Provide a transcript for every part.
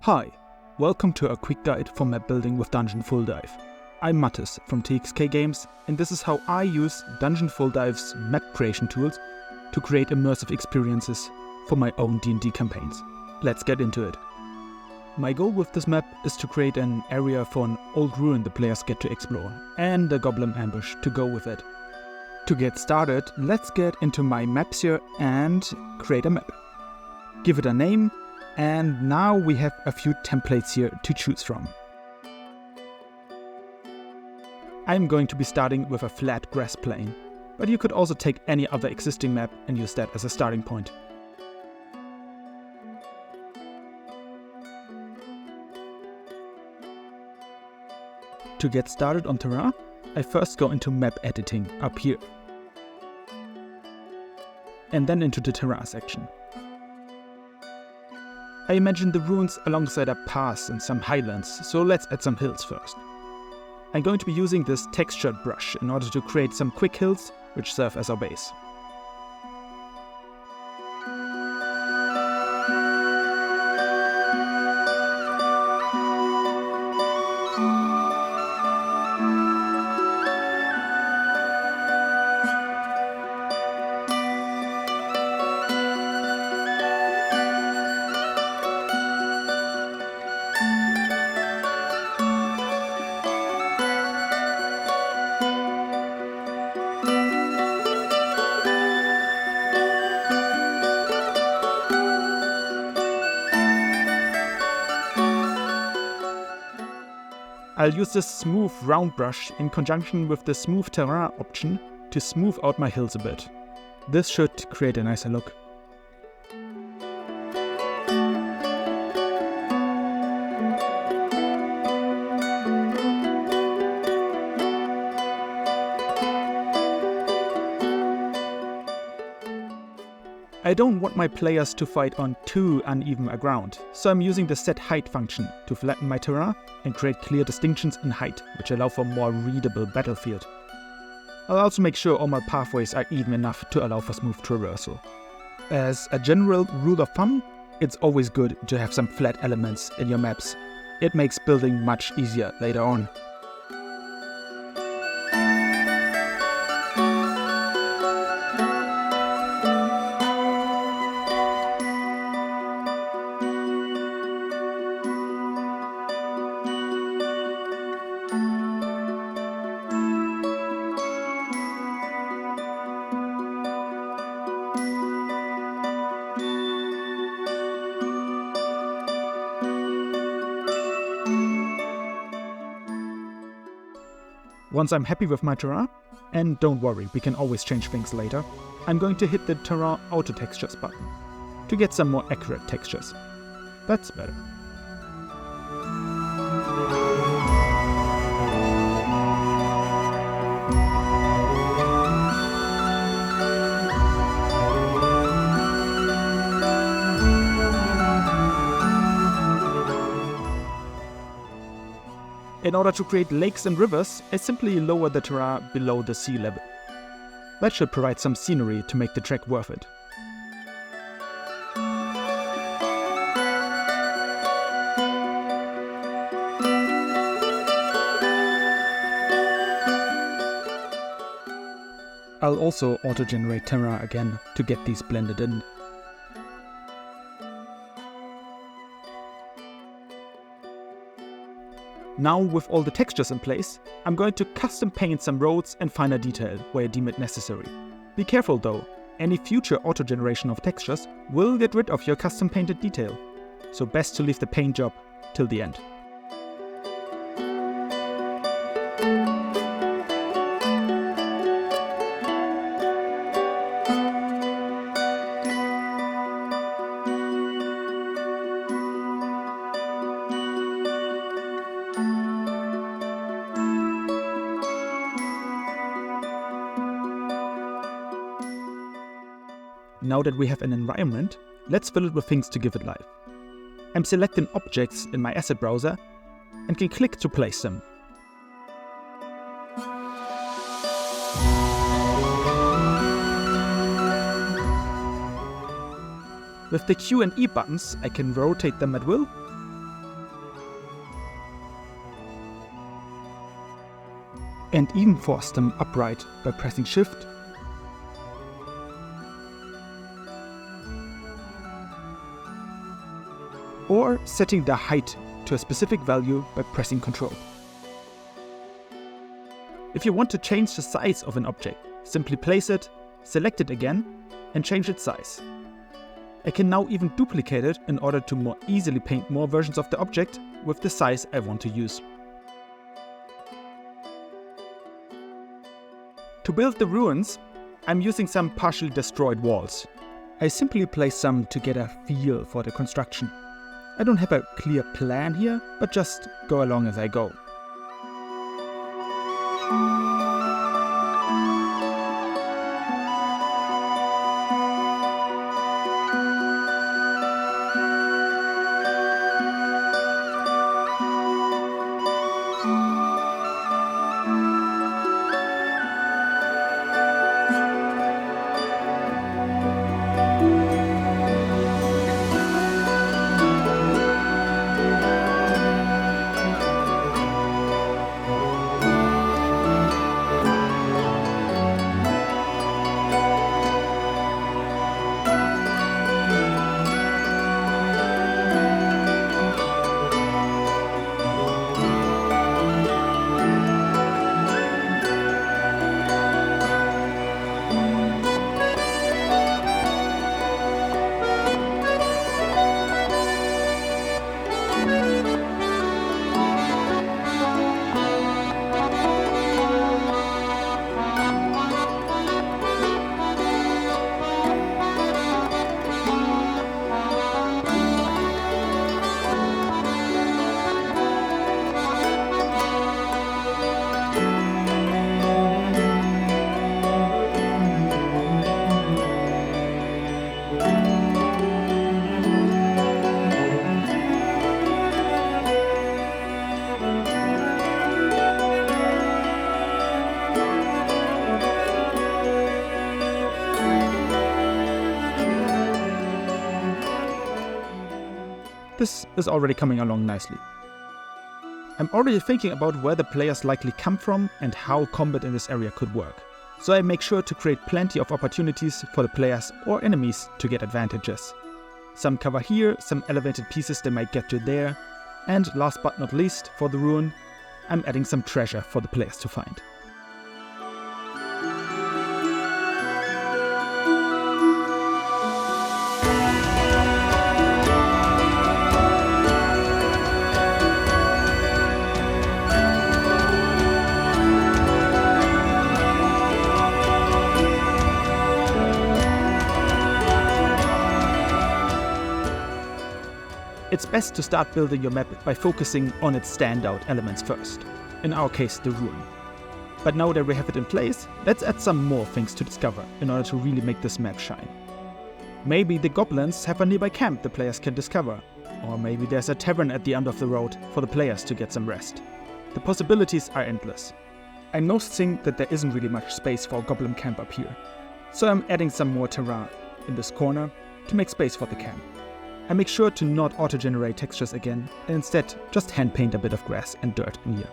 Hi, welcome to a quick guide for map building with Dungeon Full Dive. I'm Mattis from TXK Games, and this is how I use Dungeon Full Dive's map creation tools to create immersive experiences for my own D&D campaigns. Let's get into it. My goal with this map is to create an area for an old ruin the players get to explore, and a goblin ambush to go with it. To get started, let's get into my maps here and create a map. Give it a name, and now we have a few templates here to choose from. I'm going to be starting with a flat grass plain, but you could also take any other existing map and use that as a starting point. To get started on Terrain, I first go into map editing up here, and then into the Terrain section. I imagine the ruins alongside a pass and some highlands, so let's add some hills first. I'm going to be using this textured brush in order to create some quick hills which serve as our base. I'll use this smooth round brush in conjunction with the smooth terrain option to smooth out my hills a bit. This should create a nicer look. I don't want my players to fight on too uneven a ground, so I'm using the set height function to flatten my terrain and create clear distinctions in height, which allow for more readable battlefield. I'll also make sure all my pathways are even enough to allow for smooth traversal. As a general rule of thumb, it's always good to have some flat elements in your maps. It makes building much easier later on. Once I'm happy with my terrain, and don't worry, we can always change things later, I'm going to hit the Terrain Auto Textures button to get some more accurate textures. That's better. In order to create lakes and rivers, I simply lower the terrain below the sea level. That should provide some scenery to make the trek worth it. I'll also auto-generate terrain again to get these blended in. Now, with all the textures in place, I'm going to custom paint some roads and finer detail where I deem it necessary. Be careful though, any future auto-generation of textures will get rid of your custom painted detail, so best to leave the paint job till the end. Now that we have an environment, let's fill it with things to give it life. I'm selecting objects in my asset browser and can click to place them. With the Q and E buttons, I can rotate them at will, and even force them upright by pressing Shift or setting the height to a specific value by pressing Ctrl. If you want to change the size of an object, simply place it, select it again, and change its size. I can now even duplicate it in order to more easily paint more versions of the object with the size I want to use. To build the ruins, I'm using some partially destroyed walls. I simply place some to get a feel for the construction. I don't have a clear plan here, but just go along as I go. This is already coming along nicely. I'm already thinking about where the players likely come from and how combat in this area could work. So I make sure to create plenty of opportunities for the players or enemies to get advantages. Some cover here, some elevated pieces they might get to there, and last but not least, for the ruin, I'm adding some treasure for the players to find. It's best to start building your map by focusing on its standout elements first, in our case the ruin. But now that we have it in place, let's add some more things to discover in order to really make this map shine. Maybe the goblins have a nearby camp the players can discover, or maybe there's a tavern at the end of the road for the players to get some rest. The possibilities are endless. I'm noticing that there isn't really much space for a goblin camp up here, so I'm adding some more terrain in this corner to make space for the camp. I make sure to not auto-generate textures again, and instead just hand paint a bit of grass and dirt in here.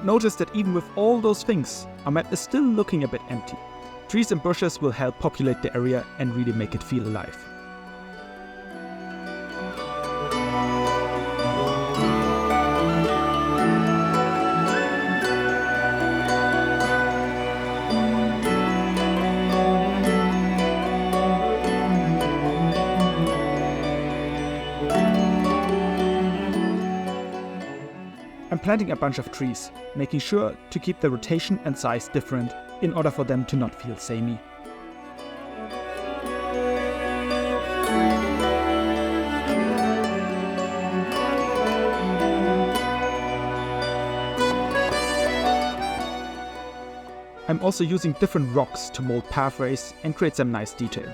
might notice that even with all those things, our map is still looking a bit empty. Trees and bushes will help populate the area and really make it feel alive. I'm planting a bunch of trees, making sure to keep the rotation and size different in order for them to not feel samey. I'm also using different rocks to mold pathways and create some nice detail.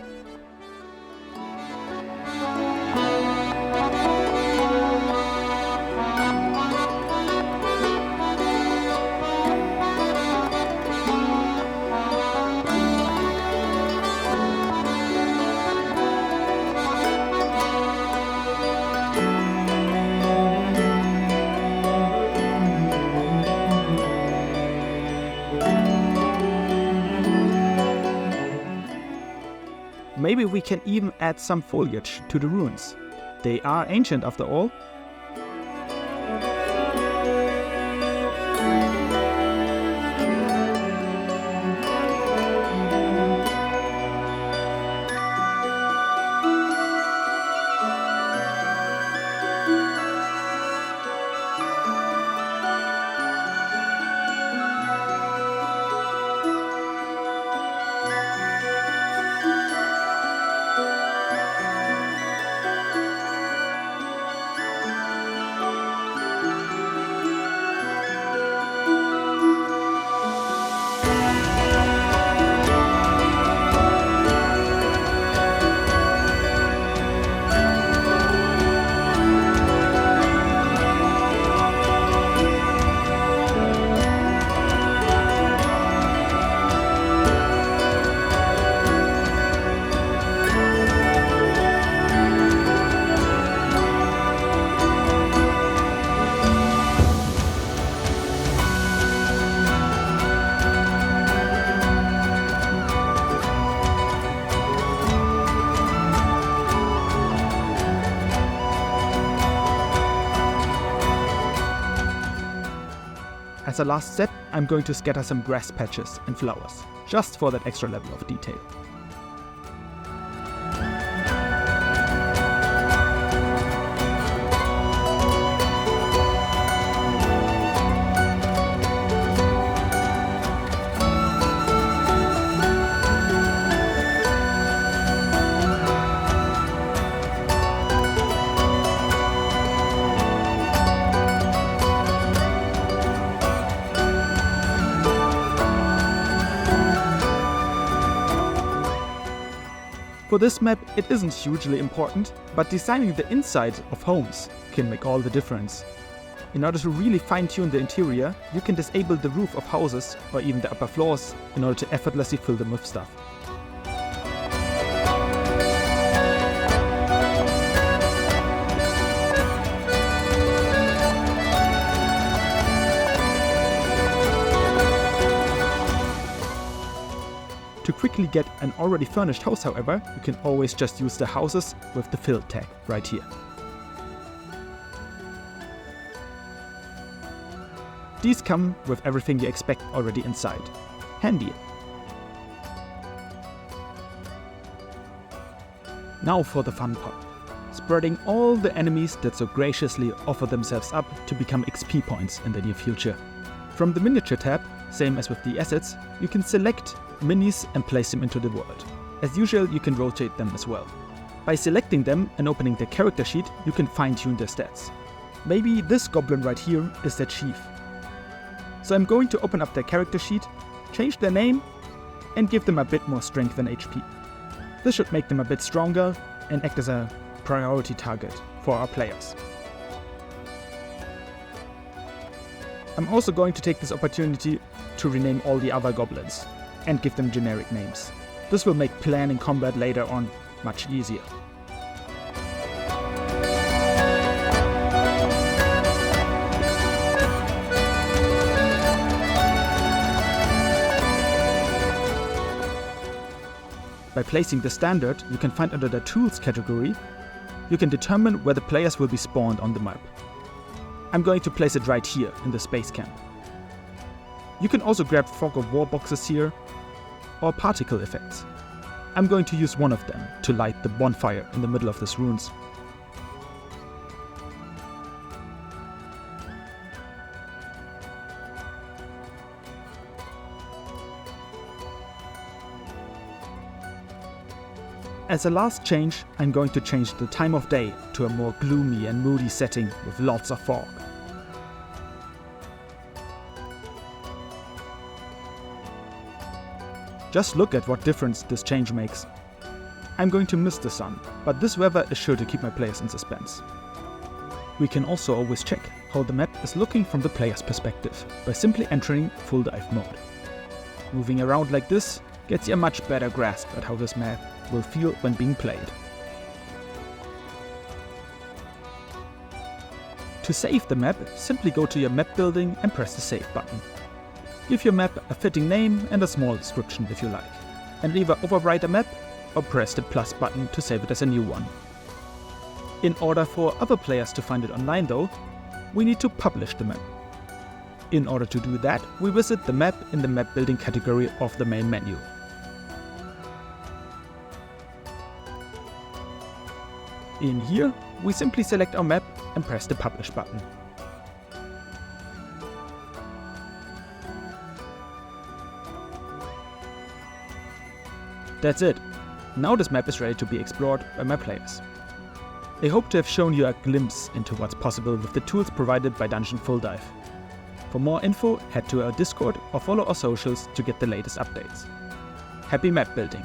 Maybe we can even add some foliage to the ruins. They are ancient after all. As a last step, I'm going to scatter some grass patches and flowers, just for that extra level of detail. For this map, it isn't hugely important, but designing the inside of homes can make all the difference. In order to really fine-tune the interior, you can disable the roof of houses or even the upper floors in order to effortlessly fill them with stuff. To quickly get an already furnished house, however, you can always just use the houses with the fill tag right here. These come with everything you expect already inside. Handy. Now for the fun part. Spreading all the enemies that so graciously offer themselves up to become XP points in the near future. From the miniature tab, same as with the assets, you can select minis and place them into the world. As usual, you can rotate them as well. By selecting them and opening the character sheet, you can fine-tune their stats. Maybe this goblin right here is their chief. So I'm going to open up their character sheet, change their name, and give them a bit more strength and HP. This should make them a bit stronger and act as a priority target for our players. I'm also going to take this opportunity to rename all the other goblins and give them generic names. This will make planning combat later on much easier. By placing the standard you can find under the Tools category, you can determine where the players will be spawned on the map. I'm going to place it right here in the space camp. You can also grab fog of war boxes here, or particle effects. I'm going to use one of them to light the bonfire in the middle of these ruins. As a last change, I'm going to change the time of day to a more gloomy and moody setting with lots of fog. Just look at what difference this change makes. I'm going to miss the sun, but this weather is sure to keep my players in suspense. We can also always check how the map is looking from the player's perspective by simply entering full dive mode. Moving around like this gets you a much better grasp at how this map will feel when being played. To save the map, simply go to your map building and press the save button. Give your map a fitting name and a small description if you like, and either overwrite a map or press the plus button to save it as a new one. In order for other players to find it online though, we need to publish the map. In order to do that, we visit the map in the map building category of the main menu. In here, we simply select our map and press the publish button. That's it. Now this map is ready to be explored by my players. I hope to have shown you a glimpse into what's possible with the tools provided by Dungeon Full Dive. For more info, head to our Discord or follow our socials to get the latest updates. Happy map building!